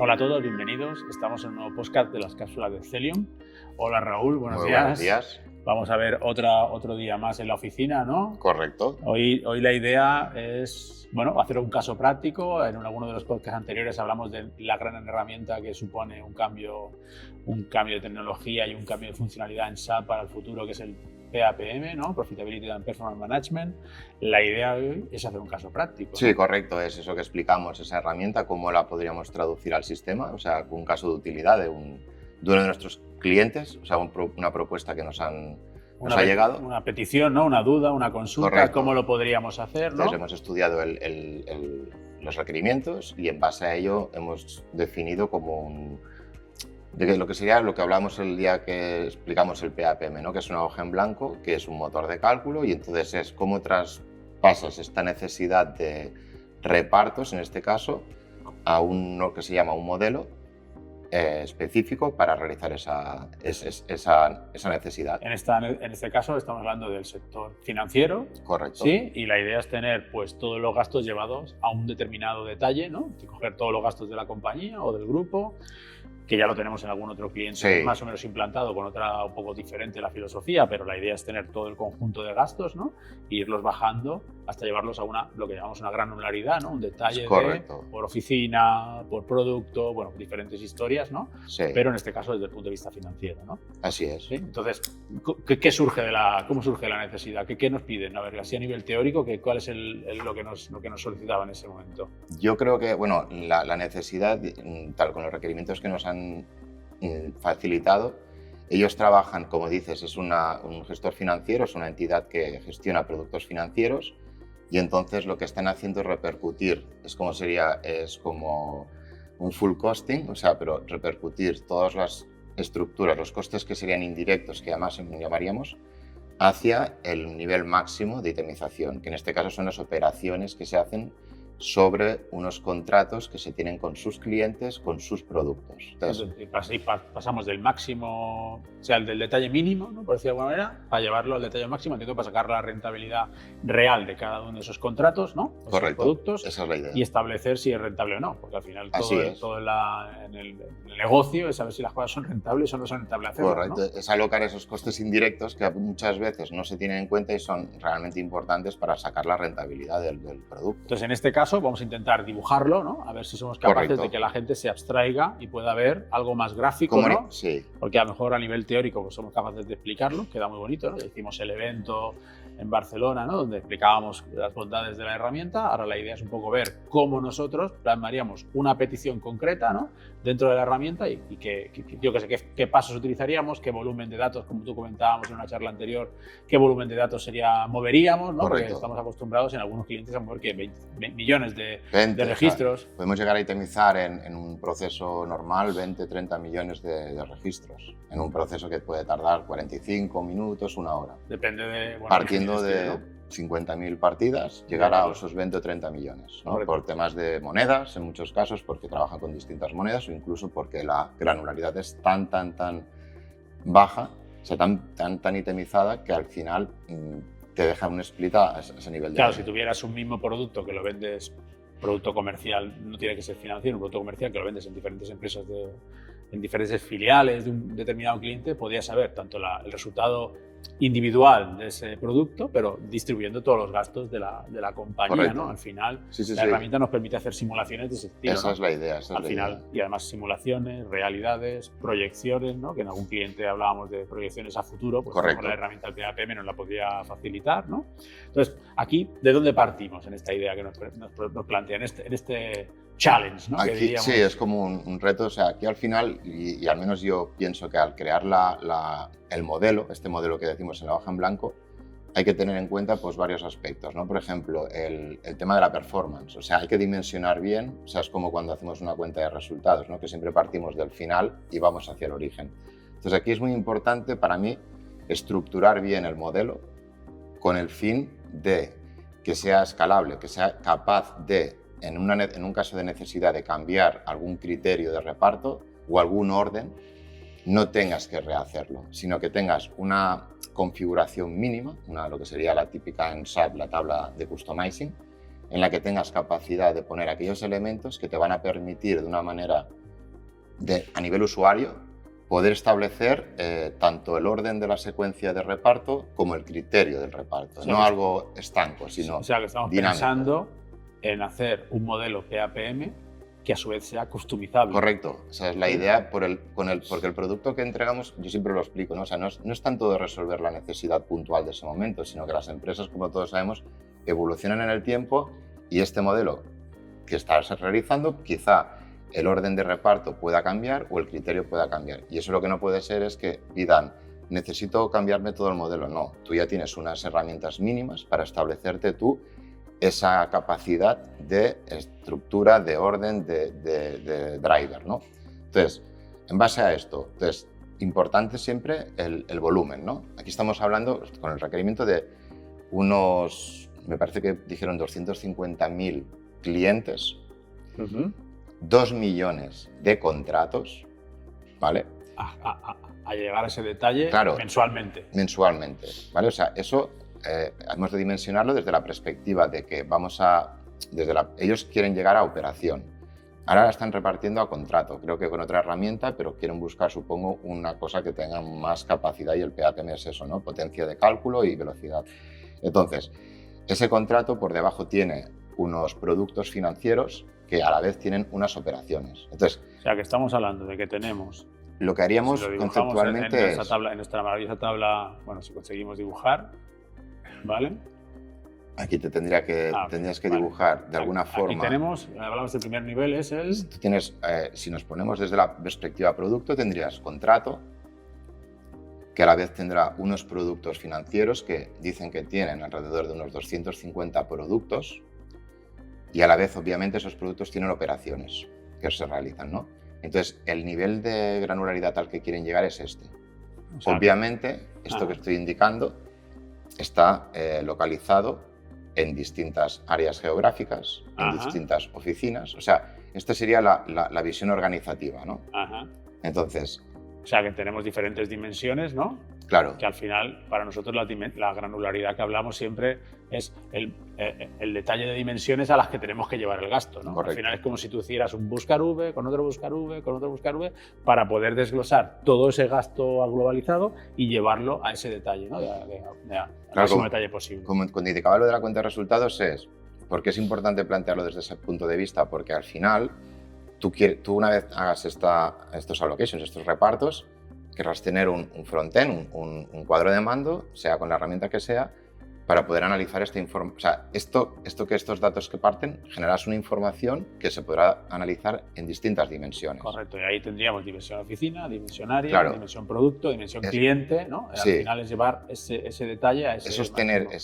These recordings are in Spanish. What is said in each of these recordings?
Hola a todos, bienvenidos. Estamos en un nuevo podcast de las cápsulas de Celium. Hola Raúl, buenos Muy días. buenos días. Vamos a ver otro día más en la oficina, ¿no? Correcto. Hoy la idea es, hacer un caso práctico. En alguno de los podcasts anteriores hablamos de la gran herramienta que supone un cambio de tecnología y un cambio de funcionalidad en SAP para el futuro, que es el PAPM, ¿no? Profitability and Performance Management. La idea de hoy es hacer un caso práctico. Sí, ¿no? Correcto. Es eso que explicamos, esa herramienta, cómo la podríamos traducir al sistema, o sea, un caso de utilidad de uno de nuestros clientes, o sea, una propuesta que nos ha llegado. Una petición, ¿no? Una duda, una consulta. Correcto. ¿Cómo lo podríamos hacer? ¿no? Entonces hemos estudiado los requerimientos y en base a ello hemos definido como lo que sería lo que hablamos el día que explicamos el PAPM, ¿no? Que es una hoja en blanco, que es un motor de cálculo, y entonces es cómo traspasas esta necesidad de repartos, en este caso, a lo que se llama un modelo específico para realizar esa necesidad. En este caso estamos hablando del sector financiero. Correcto. ¿Sí? Y la idea es tener pues, todos los gastos llevados a un determinado detalle, ¿no? Coger todos los gastos de la compañía o del grupo, que ya lo tenemos en algún otro cliente, Sí. Más o menos implantado, con otra un poco diferente la filosofía, pero la idea es tener todo el conjunto de gastos, ¿no? E irlos bajando hasta llevarlos a lo que llamamos una granularidad, ¿no? Un detalle por oficina, por producto, diferentes historias, ¿no? Sí. Pero en este caso desde el punto de vista financiero, ¿no? Así es. ¿Sí? Entonces, ¿cómo surge la necesidad? ¿Qué nos piden? A ver, así a nivel teórico, ¿cuál es lo que nos solicitaba en ese momento? Yo creo que, la necesidad, tal con los requerimientos que nos han facilitado, ellos trabajan, como dices, es un gestor financiero, es una entidad que gestiona productos financieros, y entonces lo que están haciendo es repercutir, es como un full costing, o sea, pero repercutir todas las estructuras, los costes que serían indirectos, que además llamaríamos, hacia el nivel máximo de itemización, que en este caso son las operaciones que se hacen sobre unos contratos que se tienen con sus clientes, con sus productos. Entonces, pasamos del máximo, o sea, del detalle mínimo, ¿no? Por decirlo de alguna manera, para llevarlo al detalle máximo, entiendo, para sacar la rentabilidad real de cada uno de esos contratos, ¿no? Correcto, productos, esa es la idea. Y establecer si es rentable o no, porque al final todo en el negocio es saber si las cosas son rentables o no son rentables hacerlas. Correcto, ¿no? Es alocar esos costes indirectos que muchas veces no se tienen en cuenta y son realmente importantes para sacar la rentabilidad del producto. Entonces, en este caso, vamos a intentar dibujarlo, ¿no? A ver si somos capaces Correcto. de que la gente se abstraiga y pueda ver algo más gráfico, ¿no? Sí. Porque a lo mejor a nivel teórico pues somos capaces de explicarlo, queda muy bonito, ¿no? Hicimos el evento en Barcelona, ¿no? Donde explicábamos las bondades de la herramienta. Ahora la idea es un poco ver cómo nosotros plasmaríamos una petición concreta, ¿no? Dentro de la herramienta y qué pasos utilizaríamos, qué volumen de datos, como tú comentábamos en una charla anterior, qué volumen de datos moveríamos, ¿no? Correcto. Porque estamos acostumbrados en algunos clientes a mover 20 millones de 20, registros. O sea, podemos llegar a itemizar en un proceso normal 20-30 millones de registros, en un proceso que puede tardar 45 minutos, una hora. Depende de... Partiendo de 50.000 partidas, llegar a esos 20 o 30 millones, ¿no? Por temas de monedas, en muchos casos, porque trabajan con distintas monedas o incluso porque la granularidad es tan baja, o sea, tan itemizada que al final te deja un split a ese nivel. Claro, si tuvieras un mismo producto que lo vendes, producto comercial, no tiene que ser financiero, un producto comercial que lo vendes en diferentes empresas, en diferentes filiales de un determinado cliente, podrías saber tanto el resultado individual de ese producto, pero distribuyendo todos los gastos de la compañía. Correcto. ¿no? Al final, Sí. la herramienta nos permite hacer simulaciones de ese estilo. Esa ¿no? es la idea. Al final, y además simulaciones, realidades, proyecciones, ¿no? Que en algún cliente hablábamos de proyecciones a futuro, pues la herramienta del PAPM nos la podría facilitar, ¿no? Entonces, aquí, ¿de dónde partimos en esta idea que nos plantea, en este challenge, ¿no? Aquí, sí, es como un reto. O sea, aquí al final, y al menos yo pienso que al crear el modelo, este modelo que decimos en la hoja en blanco, hay que tener en cuenta pues, varios aspectos, ¿no? Por ejemplo, el tema de la performance. O sea, hay que dimensionar bien. O sea, es como cuando hacemos una cuenta de resultados, ¿no? Que siempre partimos del final y vamos hacia el origen. Entonces, aquí es muy importante para mí estructurar bien el modelo con el fin de que sea escalable, que sea capaz de, en un caso de necesidad de cambiar algún criterio de reparto o algún orden, no tengas que rehacerlo, sino que tengas una configuración mínima, lo que sería la típica en SAP, la tabla de customizing, en la que tengas capacidad de poner aquellos elementos que te van a permitir de una manera a nivel usuario poder establecer tanto el orden de la secuencia de reparto como el criterio del reparto. No algo estanco, sino o sea, que estamos dinámico. Pensando en hacer un modelo PAPM que a su vez sea customizable. Correcto, esa es la idea, porque el producto que entregamos, yo siempre lo explico, ¿no? O sea, no es tanto de resolver la necesidad puntual de ese momento, sino que las empresas, como todos sabemos, evolucionan en el tiempo y este modelo que estás realizando, quizá el orden de reparto pueda cambiar o el criterio pueda cambiar. Y eso lo que no puede ser es que pidan, necesito cambiarme todo el modelo. No, tú ya tienes unas herramientas mínimas para establecerte tú esa capacidad de estructura, de orden, de driver, ¿no? Entonces, en base a esto, importante siempre el volumen, ¿no? Aquí estamos hablando con el requerimiento de unos, me parece que dijeron 250.000 clientes, 2 millones de contratos, ¿vale? A llegar a ese detalle, claro, mensualmente. Mensualmente, ¿vale? O sea, eso hemos de dimensionarlo desde la perspectiva de que ellos quieren llegar a operación. Ahora la están repartiendo a contrato, creo que con otra herramienta, pero quieren buscar, supongo, una cosa que tenga más capacidad y el PAPM es eso, ¿no? Potencia de cálculo y velocidad. Entonces, ese contrato por debajo tiene unos productos financieros que a la vez tienen unas operaciones. Entonces, o sea, que estamos hablando de que tenemos... Lo que haríamos si lo conceptualmente en nuestra maravillosa tabla, bueno, si conseguimos dibujar, ¿vale? Aquí tendrías que dibujar de alguna forma. Aquí tenemos, hablamos del primer nivel, es el... Tú tienes, si nos ponemos desde la perspectiva producto, tendrías contrato, que a la vez tendrá unos productos financieros que dicen que tienen alrededor de unos 250 productos y a la vez, obviamente, esos productos tienen operaciones que se realizan, ¿no? Entonces, el nivel de granularidad al que quieren llegar es este. O sea, obviamente, esto que estoy indicando está localizado en distintas áreas geográficas, en distintas oficinas. O sea, esta sería la visión organizativa, ¿no? Entonces... O sea, que tenemos diferentes dimensiones, ¿no? Claro. Que al final, para nosotros, la granularidad que hablamos siempre es el detalle de dimensiones a las que tenemos que llevar el gasto, ¿no? Correcto. Al final es como si tú hicieras un buscar V con otro buscar V, con otro buscar V, para poder desglosar todo ese gasto globalizado y llevarlo a ese detalle, ¿no? Al máximo detalle posible. Como cuando indicaba lo de la cuenta de resultados es, porque es importante plantearlo desde ese punto de vista, porque al final tú una vez hagas estos allocations, estos repartos, querrás tener un frontend, un cuadro de mando, sea con la herramienta que sea, para poder analizar esta información. O sea, estos datos que parten, generas una información que se podrá analizar en distintas dimensiones. Correcto, y ahí tendríamos dimensión oficina, dimensión área, dimensión producto, dimensión cliente, ¿no? Al final es llevar ese detalle a ese... Eso es tener que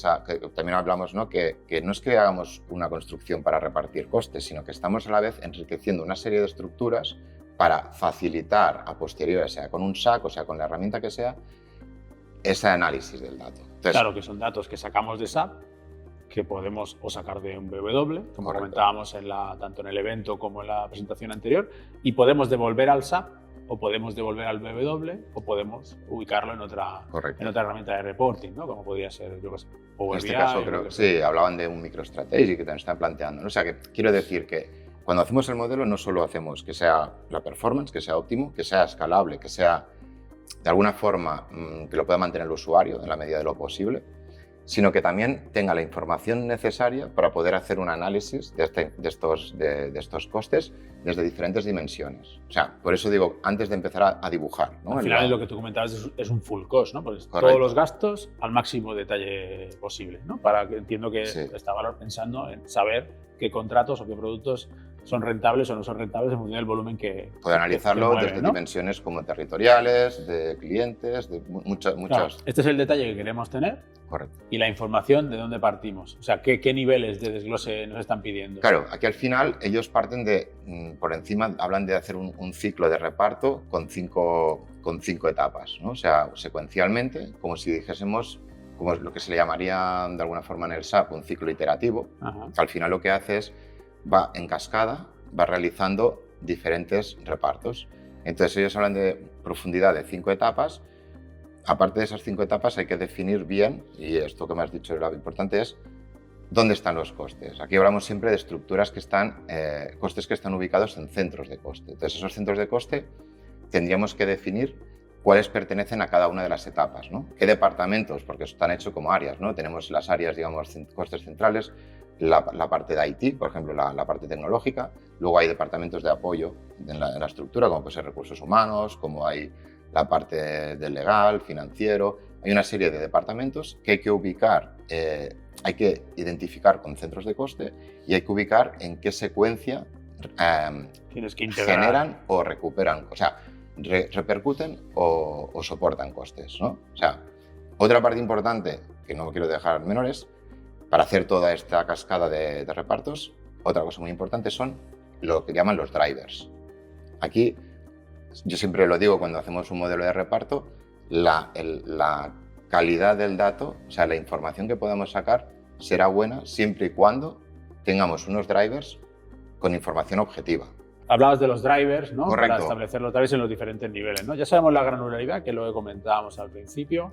también hablamos, ¿no? Que no es que hagamos una construcción para repartir costes, sino que estamos a la vez enriqueciendo una serie de estructuras para facilitar a posteriori, sea con un SAC o sea con la herramienta que sea, ese análisis del dato. Entonces, claro que son datos que sacamos de SAP, que podemos o sacar de un BW, como comentábamos tanto en el evento como en la presentación anterior, y podemos devolver al SAP, o podemos devolver al BW, o podemos ubicarlo en otra herramienta de reporting, ¿no? Como podría ser, yo qué sé, Power en este BI, caso creo que sí, hablaban de un MicroStrategy que te están planteando, ¿no? O sea, que quiero decir que cuando hacemos el modelo no solo hacemos que sea la performance, que sea óptimo, que sea escalable, que sea de alguna forma que lo pueda mantener el usuario en la medida de lo posible, sino que también tenga la información necesaria para poder hacer un análisis de estos costes desde diferentes dimensiones. O sea, por eso digo, antes de empezar a dibujar, ¿no? Al final lo que tú comentabas es un full cost, ¿no? Pues todos los gastos al máximo detalle posible, ¿no? Para que entiendo que está Valor pensando en saber qué contratos o qué productos son rentables o no son rentables en función del volumen que puede analizarlo mueve, desde dimensiones como territoriales, de clientes, de muchas... Claro, este es el detalle que queremos tener. Correcto. Y la información de dónde partimos. O sea, ¿qué niveles de desglose nos están pidiendo? Claro, aquí al final ellos parten de, por encima, hablan de hacer un ciclo de reparto con cinco etapas, ¿no? O sea, secuencialmente, como si dijésemos, como lo que se le llamaría de alguna forma en el SAP un ciclo iterativo, que al final lo que hace es va en cascada, va realizando diferentes repartos. Entonces ellos hablan de profundidad de 5 etapas. Aparte de esas 5 etapas hay que definir bien, y esto que me has dicho lo importante es ¿Dónde están los costes? Aquí hablamos siempre de estructuras que están, costes que están ubicados en centros de coste. Entonces, esos centros de coste tendríamos que definir cuáles pertenecen a cada una de las etapas, ¿no? ¿Qué departamentos? Porque están hechos como áreas, ¿no? Tenemos las áreas, digamos, costes centrales, la parte de IT, por ejemplo, la parte tecnológica. Luego hay departamentos de apoyo en la estructura, como puede ser recursos humanos, como hay la parte del legal, financiero. Hay una serie de departamentos que hay que ubicar, hay que identificar con centros de coste y hay que ubicar en qué secuencia Tienes que integrar. generan o recuperan, o sea, repercuten o soportan costes, ¿no? O sea, otra parte importante que no quiero dejar menores, para hacer toda esta cascada de repartos, otra cosa muy importante son lo que llaman los drivers. Aquí, yo siempre lo digo cuando hacemos un modelo de reparto, la calidad del dato, o sea, la información que podamos sacar será buena siempre y cuando tengamos unos drivers con información objetiva. Hablabas de los drivers, ¿no? Correcto. Para establecer los drivers en los diferentes niveles, ¿no? Ya sabemos la granularidad, que lo comentábamos al principio.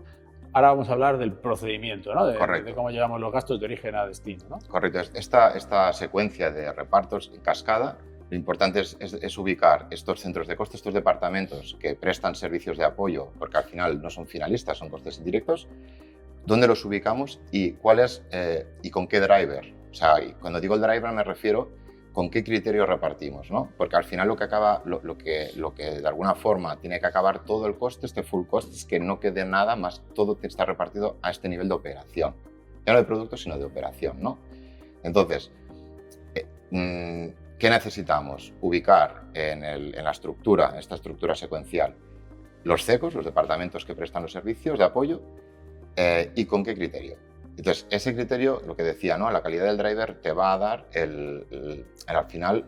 Ahora vamos a hablar del procedimiento, ¿no? De cómo llevamos los gastos de origen a destino, ¿no? Correcto. Esta secuencia de repartos en cascada, lo importante es ubicar estos centros de coste, estos departamentos que prestan servicios de apoyo, porque al final no son finalistas, son costes indirectos, dónde los ubicamos y cuáles y con qué driver. O sea, cuando digo el driver me refiero con qué criterio repartimos, ¿no? Porque al final lo que de alguna forma tiene que acabar todo el coste, este full cost, es que no quede nada más, todo está repartido a este nivel de operación. Ya no de producto, sino de operación, ¿no? Entonces, ¿qué necesitamos? Ubicar en la estructura, en esta estructura secuencial, los CECOs, los departamentos que prestan los servicios de apoyo, y con qué criterio. Entonces, ese criterio, lo que decía, ¿no? La calidad del driver te va a dar al final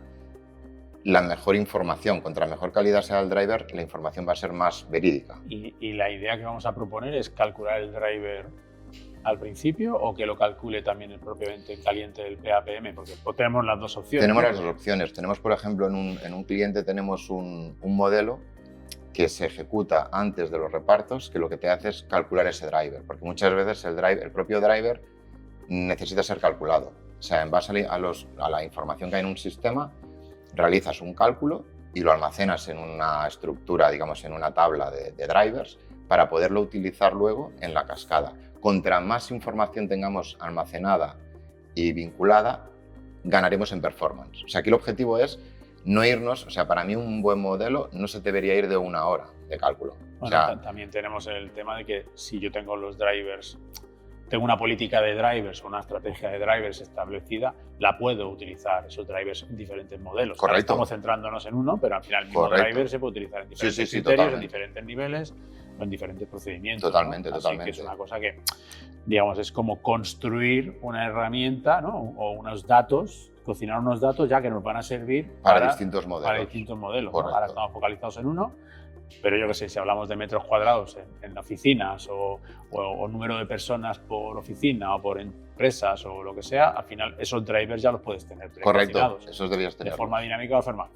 la mejor información. Contra mejor calidad sea el driver, la información va a ser más verídica. Y la idea que vamos a proponer es calcular el driver al principio o que lo calcule también el propiamente caliente del PAPM, porque tenemos las dos opciones. Tenemos las dos opciones. Tenemos, por ejemplo, en un cliente tenemos un modelo que se ejecuta antes de los repartos, que lo que te hace es calcular ese driver, porque muchas veces el propio driver necesita ser calculado. O sea, en base a la información que hay en un sistema, realizas un cálculo y lo almacenas en una estructura, digamos, en una tabla de drivers, para poderlo utilizar luego en la cascada. Contra más información tengamos almacenada y vinculada, ganaremos en performance. O sea, aquí el objetivo es no irnos, o sea, para mí un buen modelo no se debería ir de 1 hora de cálculo. Bueno, o sea, también tenemos el tema de que si yo tengo los drivers, tengo una política de drivers o una estrategia de drivers establecida, la puedo utilizar esos drivers en diferentes modelos. Correcto. Ahora estamos centrándonos en uno, pero al final el mismo Correcto. driver se puede utilizar en diferentes criterios, totalmente. en diferentes niveles o en diferentes procedimientos. Totalmente, ¿no? Así totalmente. que es una cosa que, digamos, es como construir una herramienta, ¿no? O unos datos, cocinar unos datos ya que nos van a servir para distintos modelos. Para distintos modelos, ¿no? Correcto. Ahora estamos focalizados en uno, pero yo qué sé, si hablamos de metros cuadrados en oficinas o número de personas por oficina o por empresas o lo que sea, al final esos drivers ya los puedes tener Correcto, esos debías tener. de forma dinámica o de forma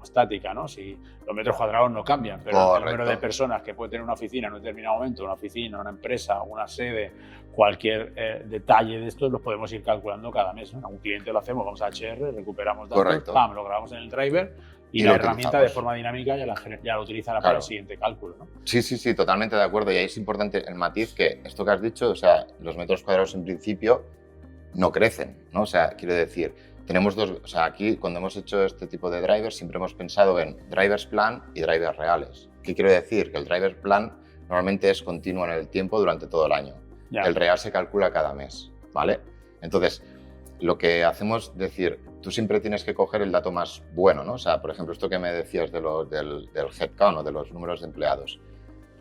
estática, ¿no? Si los metros cuadrados no cambian, pero Correcto. el número de personas que puede tener una oficina en un determinado momento, una oficina, una empresa, una sede, cualquier detalle de estos los podemos ir calculando cada mes, ¿no? A un cliente lo hacemos, vamos a HR, recuperamos datos, Correcto. ¡pam!, lo grabamos en el driver y lo la herramienta de utilizamos. forma dinámica ya la utilizará para Claro. el siguiente cálculo, ¿no? Sí, totalmente de acuerdo. Y ahí es importante el matiz que esto que has dicho, o sea, los metros cuadrados en principio no crecen, ¿no? O sea, quiero decir, tenemos dos, o sea, aquí cuando hemos hecho este tipo de drivers siempre hemos pensado en drivers plan y drivers reales. ¿Qué quiero decir? Que el driver plan normalmente es continuo en el tiempo durante todo el año. Ya. El real se calcula cada mes, ¿vale? Entonces, lo que hacemos es decir, tú siempre tienes que coger el dato más bueno, ¿no? O sea, por ejemplo, esto que me decías del headcount o de los números de empleados.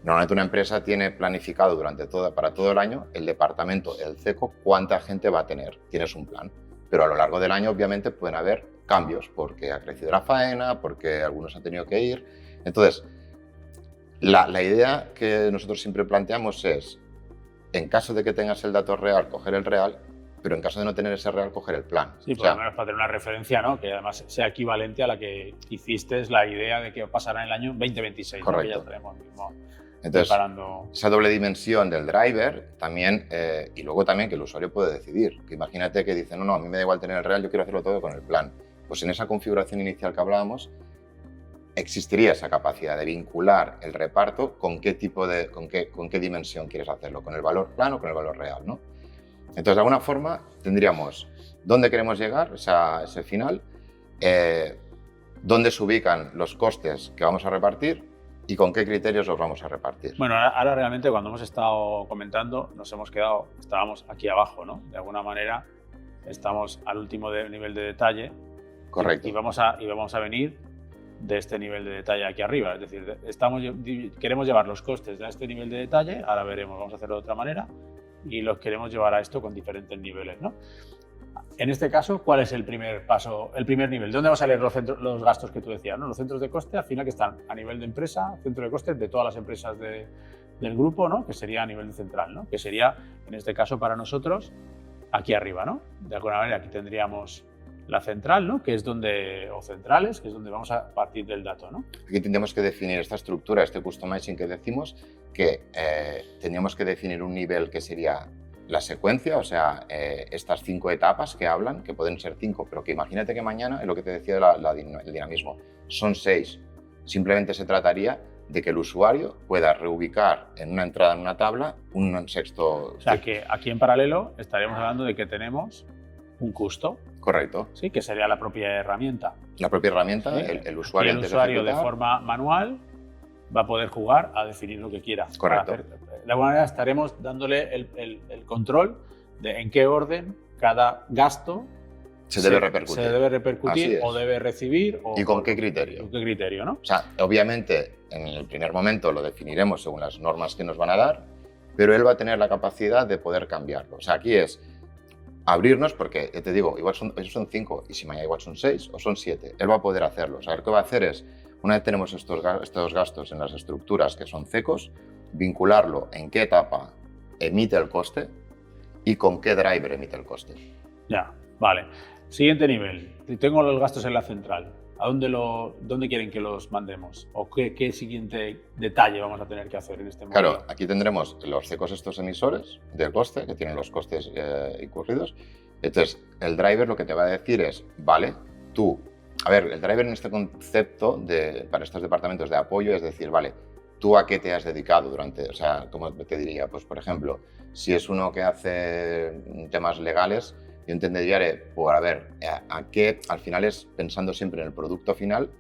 Normalmente una empresa tiene planificado para todo el año el departamento, el CECO, cuánta gente va a tener. Tienes un plan. Pero a lo largo del año, obviamente, pueden haber cambios porque ha crecido la faena, porque algunos han tenido que ir. Entonces, la idea que nosotros siempre planteamos es, en caso de que tengas el dato real, coger el real, pero en caso de no tener ese real, coger el plan. Sí, por lo menos para tener una referencia, ¿no? Que además sea equivalente a la que hiciste, es la idea de que pasará en el año 2026. Correcto. ¿no? Que ya tenemos Entonces, preparando. esa doble dimensión del driver también, y luego también que el usuario puede decidir. Que imagínate que dice, no, a mí me da igual tener el real, yo quiero hacerlo todo con el plan. Pues en esa configuración inicial que hablábamos, existiría esa capacidad de vincular el reparto con qué con qué dimensión quieres hacerlo, con el valor plan o con el valor real, ¿no? Entonces, de alguna forma, tendríamos dónde queremos llegar, ese final, dónde se ubican los costes que vamos a repartir y con qué criterios los vamos a repartir. Bueno, ahora realmente cuando hemos estado comentando nos hemos quedado, estábamos aquí abajo, ¿no? De alguna manera estamos al último nivel de detalle. Correcto. Y vamos a venir de este nivel de detalle aquí arriba. Es decir, queremos llevar los costes a este nivel de detalle, ahora veremos, vamos a hacerlo de otra manera, y los queremos llevar a esto con diferentes niveles, ¿no? En este caso, ¿cuál es el primer paso, el primer nivel? ¿De dónde van a salir los gastos que tú decías, ¿no? Los centros de coste, al final, que están a nivel de empresa, centro de costes de todas las empresas del grupo, ¿no? Que sería a nivel central, ¿no? Que sería, en este caso, para nosotros, aquí arriba, ¿no? De alguna manera, aquí tendríamos la central, ¿no? Que es donde, o centrales, que es donde vamos a partir del dato, ¿no? Aquí tendríamos que definir esta estructura, este customizing que decimos, que tendríamos que definir un nivel que sería la secuencia, o sea, estas 5 etapas que hablan, que pueden ser 5, pero que imagínate que mañana, es lo que te decía el dinamismo, son 6. Simplemente se trataría de que el usuario pueda reubicar en una entrada en una tabla un sexto. O sea, que aquí en paralelo estaríamos hablando de que tenemos un custo. Correcto. Sí, que sería la propia herramienta. La propia herramienta, ¿sí? el usuario. Y el usuario de forma manual va a poder jugar a definir lo que quiera. Correcto. De alguna manera estaremos dándole el control de en qué orden cada gasto se debe repercutir o debe recibir. ¿Y con qué criterio? ¿Con qué criterio, no? O sea, obviamente en el primer momento lo definiremos según las normas que nos van a dar, pero él va a tener la capacidad de poder cambiarlo. O sea, aquí es abrirnos, porque te digo, igual son 5 y si mañana igual son 6 o son 7, él va a poder hacerlo. O sea, lo que va a hacer es, una vez tenemos estos gastos en las estructuras que son secos, vincularlo en qué etapa emite el coste y con qué driver emite el coste. Ya, vale. Siguiente nivel. Tengo los gastos en la central. ¿A dónde quieren que los mandemos? ¿O qué siguiente detalle vamos a tener que hacer en este momento? Claro, aquí tendremos los secos estos emisores de coste, que tienen los costes incurridos. Entonces, el driver lo que te va a decir es, vale, tú... A ver, el driver en este concepto para estos departamentos de apoyo es decir, vale, ¿tú a qué te has dedicado durante...? O sea, ¿cómo te diría? Pues, por ejemplo, si es uno que hace temas legales, yo entendería, pues, a ver, al final es pensando siempre en el producto final,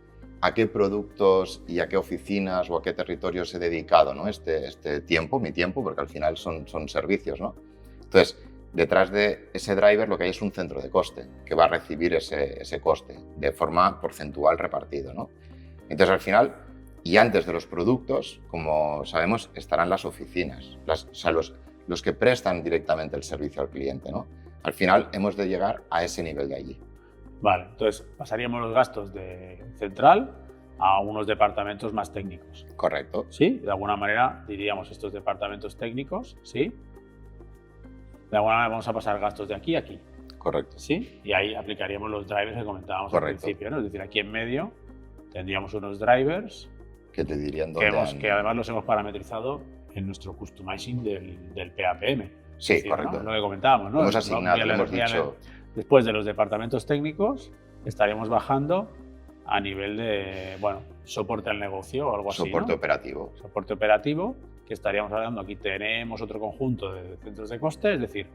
a qué productos y a qué oficinas o a qué territorios he dedicado, ¿no? Este tiempo, mi tiempo, porque al final son servicios, ¿no? Entonces, detrás de ese driver lo que hay es un centro de coste que va a recibir ese coste de forma porcentual repartido, ¿no? Entonces, al final, y antes de los productos, como sabemos, estarán las oficinas, o sea, los que prestan directamente el servicio al cliente, ¿no? Al final hemos de llegar a ese nivel de allí. Vale, entonces pasaríamos los gastos de central a unos departamentos más técnicos. Correcto. Sí, de alguna manera diríamos estos departamentos técnicos, sí. De alguna manera vamos a pasar gastos de aquí a aquí. Correcto. Sí, y ahí aplicaríamos los drivers que comentábamos Correcto. al principio, ¿no? Es decir, aquí en medio tendríamos unos drivers que te dirían que además los hemos parametrizado en nuestro customizing del PAPM. Sí, decir, correcto. ¿no? Lo que comentábamos, ¿no? Hemos asignado, hemos dicho... Después de los departamentos técnicos, estaremos bajando a nivel de, bueno, soporte al negocio o algo así, Soporte ¿no? operativo. Soporte operativo, que estaríamos hablando, aquí tenemos otro conjunto de centros de coste, es decir,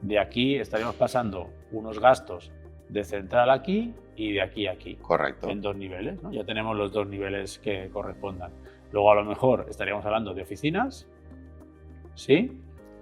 de aquí estaríamos pasando unos gastos de central aquí y de aquí a aquí. Correcto. En 2 niveles, ¿no? Ya tenemos los 2 niveles que correspondan. Luego a lo mejor estaríamos hablando de oficinas, ¿sí?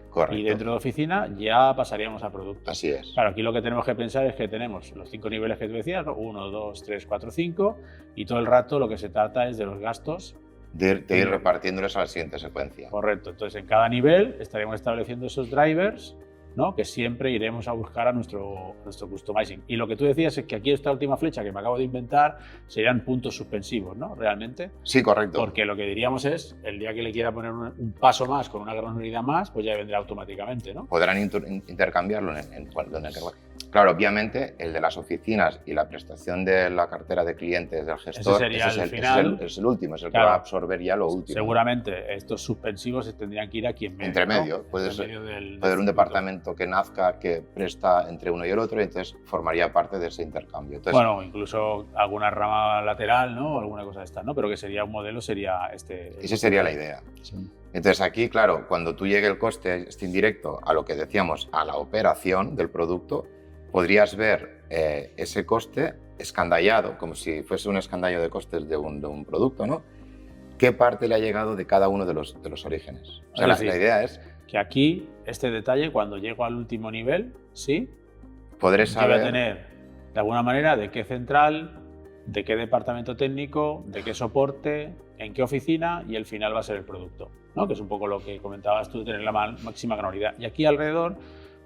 Correcto. Y dentro de oficina ya pasaríamos a productos. Así es. Claro, aquí lo que tenemos que pensar es que tenemos los 5 niveles que tú decías, ¿no? 1, 2, 3, 4, 5, y todo el rato lo que se trata es de los gastos. De ir repartiéndoles a la siguiente secuencia. Correcto. Entonces, en cada nivel estaremos estableciendo esos drivers, ¿no? Que siempre iremos a buscar a nuestro customizing. Y lo que tú decías es que aquí esta última flecha que me acabo de inventar serían puntos suspensivos, ¿no? Realmente. Sí, correcto. Porque lo que diríamos es, el día que le quiera poner un paso más con una granularidad más, pues ya vendrá automáticamente, ¿no? Podrán intercambiarlo en el Claro, obviamente, el de las oficinas y la prestación de la cartera de clientes del gestor, sería el final. Es el último, es el Claro, que va a absorber ya lo último. Seguramente estos suspensivos se tendrían que ir aquí en medio. Entre medio, ¿no? puede Entre medio haber un departamento que nazca, que presta entre uno y el otro, y entonces formaría parte de ese intercambio. Entonces, bueno, incluso alguna rama lateral, ¿no? Alguna cosa de estas, ¿no? Pero que sería un modelo, sería este. Esa sería la idea. Sí. Entonces aquí, claro, cuando tú llegue el coste este indirecto a lo que decíamos, a la operación del producto, podrías ver ese coste escandallado, como si fuese un escandallo de costes de un producto, ¿no? ¿Qué parte le ha llegado de cada uno de los orígenes? O sea, la idea es que aquí, este detalle, cuando llego al último nivel, ¿sí? Podré Yo saber... voy a tener, de alguna manera, de qué central, de qué departamento técnico, de qué soporte, en qué oficina, y el final va a ser el producto, ¿no? Que es un poco lo que comentabas tú, tener la máxima granularidad. Y aquí alrededor,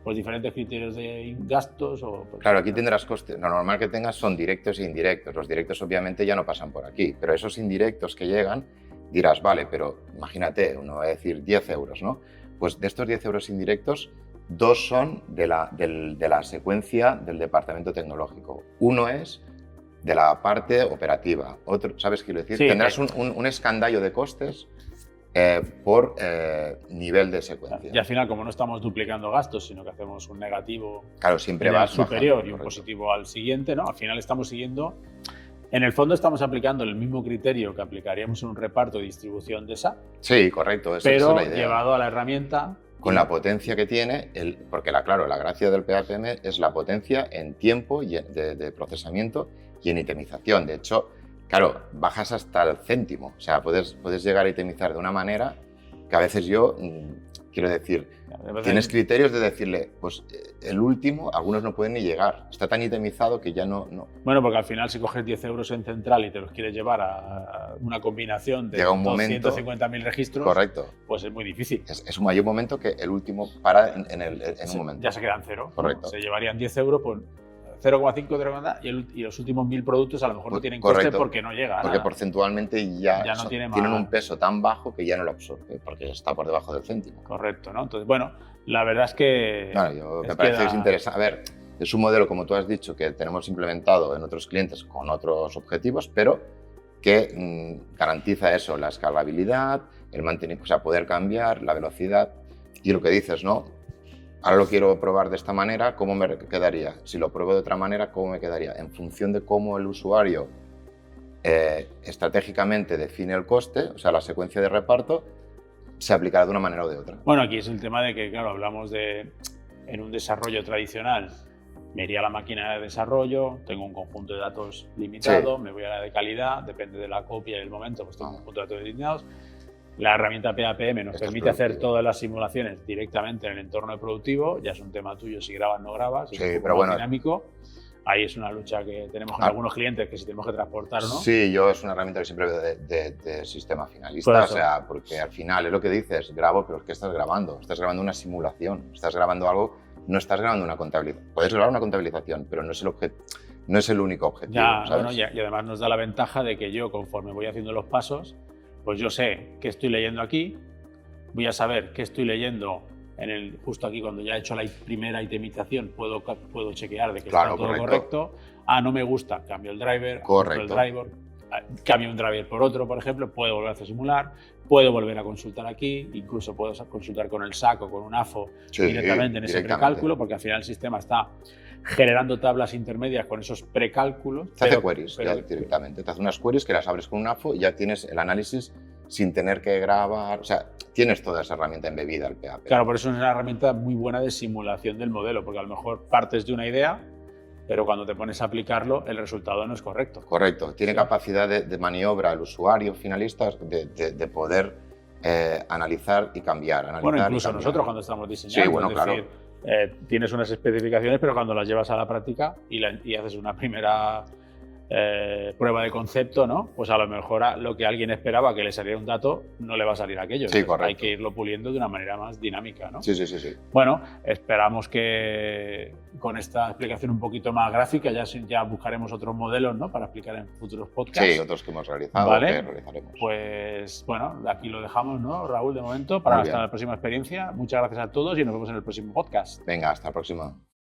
pues diferentes criterios de gastos. Claro, aquí tendrás costes. Lo normal que tengas son directos e indirectos. Los directos obviamente ya no pasan por aquí, pero esos indirectos que llegan, dirás, vale, pero imagínate, uno va a decir 10 euros, ¿no? Pues de estos 10 euros indirectos, 2 son de la secuencia del departamento tecnológico. Uno es de la parte operativa. Otro, ¿sabes qué quiero decir? Sí, tendrás un escandallo de costes por nivel de secuencia. Y al final, como no estamos duplicando gastos, sino que hacemos un negativo, claro, siempre va superior bajando, y un correcto. Positivo al siguiente, ¿no? Al final estamos siguiendo, en el fondo estamos aplicando el mismo criterio que aplicaríamos en un reparto de distribución de SAP, Sí, correcto, esa pero es la idea. llevado a la herramienta. Con la potencia que tiene, porque claro, la gracia del PAPM es la potencia en tiempo y de procesamiento y en itemización. De hecho, claro, bajas hasta el céntimo. O sea, puedes llegar a itemizar de una manera que a veces yo, quiero decir, tienes criterios de decirle, pues el último, algunos no pueden ni llegar. Está tan itemizado que ya no. Bueno, porque al final si coges 10 euros en central y te los quieres llevar a una combinación de 250.000 registros, correcto, pues es muy difícil. Hay un momento que el último para en un momento. Ya se quedan cero. Correcto. ¿No? Se llevarían 10 euros por 0,5, 0,5 y los últimos 1000 productos a lo mejor no tienen correcto, coste porque no llega. Porque porcentualmente ya no tienen un peso tan bajo que ya no lo absorbe, porque está por debajo del céntimo. Correcto, ¿no? Entonces, bueno, la verdad es que... Claro, me parece que es interesante. A ver, es un modelo, como tú has dicho, que tenemos implementado en otros clientes con otros objetivos, pero que garantiza eso, la escalabilidad, el mantenimiento, o sea, poder cambiar, la velocidad y lo que dices, ¿no? Ahora lo quiero probar de esta manera, ¿cómo me quedaría? Si lo pruebo de otra manera, ¿cómo me quedaría? En función de cómo el usuario estratégicamente define el coste, o sea, la secuencia de reparto, se aplicará de una manera o de otra. Bueno, aquí es el tema de que, claro, hablamos de, en un desarrollo tradicional, me iría a la máquina de desarrollo, tengo un conjunto de datos limitado, me voy a la de calidad, depende de la copia y el momento, pues tengo un conjunto de datos limitados. La herramienta PAPM nos permite hacer todas las simulaciones directamente en el entorno productivo, ya es un tema tuyo si grabas o no grabas, es un poco más dinámico. Ahí es una lucha que tenemos con algunos clientes, que si tenemos que transportar o no. Sí, yo es una herramienta que siempre veo de sistema finalista, o sea, porque al final es lo que dices, grabo, pero ¿qué estás grabando? Estás grabando una simulación, estás grabando algo, no estás grabando una contabilización. Puedes grabar una contabilización, pero no es el único objetivo. Ya, ¿sabes? Bueno, y además nos da la ventaja de que yo, conforme voy haciendo los pasos, pues yo sé qué estoy leyendo aquí, voy a saber qué estoy leyendo justo aquí, cuando ya he hecho la primera itemización, puedo chequear de que está todo correcto. Ah, no me gusta, cambio el driver, cambio un driver por otro, por ejemplo, puedo volver a hacer simular, puedo volver a consultar aquí, incluso puedo consultar con el SAC o con un AFO directamente en ese precálculo, porque al final el sistema está generando tablas intermedias con esos precálculos. Te hace queries directamente, te hace unas queries que las abres con un AFO y ya tienes el análisis sin tener que grabar, o sea, tienes toda esa herramienta embebida al PAP. Claro, por eso es una herramienta muy buena de simulación del modelo, porque a lo mejor partes de una idea, pero cuando te pones a aplicarlo, el resultado no es correcto. Correcto, tiene capacidad de maniobra el usuario finalista de poder analizar y cambiar. Bueno, incluso nosotros cuando estamos diseñando, sí, bueno, claro. Tienes unas especificaciones, pero cuando las llevas a la práctica y haces una primera prueba de concepto, ¿no? Pues a lo mejor lo que alguien esperaba que le saliera un dato, no le va a salir aquello. Sí, correcto. Hay que irlo puliendo de una manera más dinámica, ¿no? Sí. Bueno, esperamos que con esta explicación un poquito más gráfica ya buscaremos otros modelos, ¿no? Para explicar en futuros podcasts. Sí, otros que hemos realizado, ¿vale? que realizaremos. Pues bueno, aquí lo dejamos, ¿no, Raúl, de momento, para hasta la próxima experiencia. Muchas gracias a todos y nos vemos en el próximo podcast. Venga, hasta la próxima.